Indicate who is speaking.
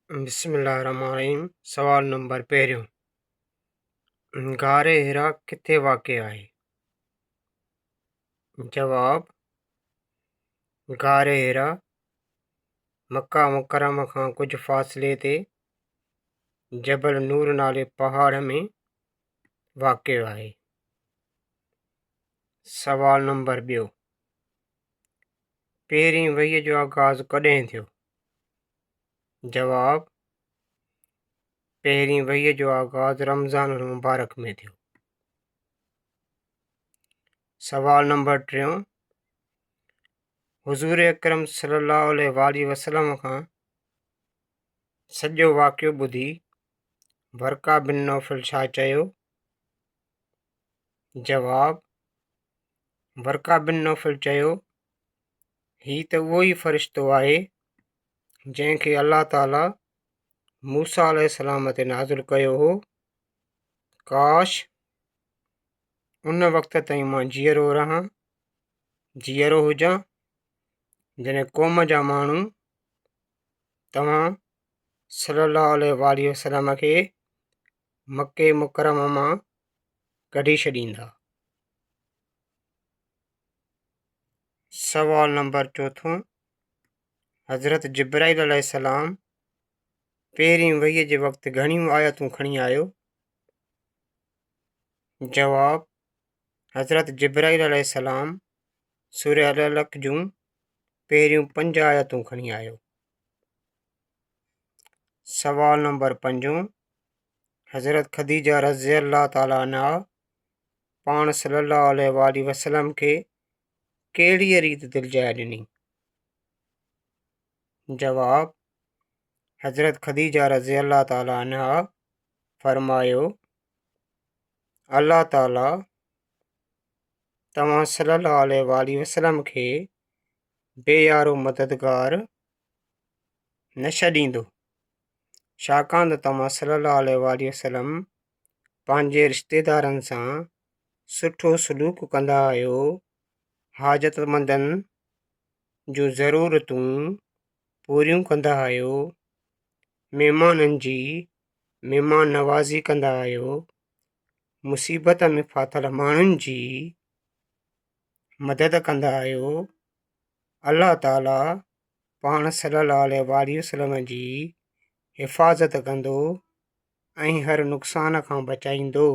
Speaker 1: बिस्मिल्लाहिर्रहमानिर्रहीम। सवाल नंबर पहिरियों, गारे हिरा किथे वाक़िअ आहे? जवाब, गारे हिरा मक्का मुकरमा खां कुझु फ़ासिले ते जबल नूर नाले पहाड़ में वाक़िअ आहे। सवाल नंबर ॿियो, पहिरीं वहीअ जो आगाज़ कॾहिं थियो? जवाब, पहिरीं वहीअ जो आगाज़ रमज़ान मुबारक में थियो। सवाल नंबर टियों, हुज़ूर अकरम सल्लल्लाहु अलैहि वसल्लम खां सॼो वाक़िओ ॿुधी बरका बिन नौफ़ल छा चयो? जवाब, बरका बिन नौफ़ल चयो, हीउ त उहो ई फ़रिश्तो आहे जंहिंखे अल्लाह ताला मूसा अलैहिस्सलाम ते नाज़िल कयो हो। काश उन वक़्त ताईं मां जीअरो हुजां जॾहिं क़ौम जा माण्हू तव्हां सल्लल्लाहु अलैहि वसल्लम खे मके मुकरमा मां कढी छॾींदा। सवाल नंबर चौथों, हज़रत जिब्राईल अलैहिस्सलाम पहिरीं वहीअ जे वक़्तु घणियूं आयतूं खणी आयो? जवाब, हज़रत जिब्राईल अलैहिस्सलाम सूरह अल-अलक़ जूं पहिरियूं 5 आयतूं खणी आयो। सवाल नंबर 5, हज़रत ख़दीजा रज़ियल्लाहु ताला अन्हा पाण सल्लल्लाहु अलैहि वसल्लम खे कहिड़ीअ रीति दिलिजाए ॾिनी? जवाब, हज़रत ख़दीजा रज़ियल्लाहु ताला अन्हा फरमायो, अल्लाह ताला तव्हां सल्लल्लाहु अलैहि वसल्लम खे बेयारो मददगार न छॾींदो, छाकाणि त तव्हां सल्लल्लाहु अलैहि वसल्लम पंहिंजे रिश्तेदारनि सां सुठो सलूक कंदा आहियो, हाजतमंदनि जूं ज़रूरतूं पूरियूं कंदा आहियो, महिमाननि जी महिमान नवाज़ी कंदा आहियो, मुसीबत में फाथल माण्हुनि जी मदद कंदा आहियो। अल्लाह ताला पाण सल्लल्लाहु अलैहि वसल्लम जी हिफ़ाज़त कंदो ऐं हर नुक़सान खां बचाईंदो।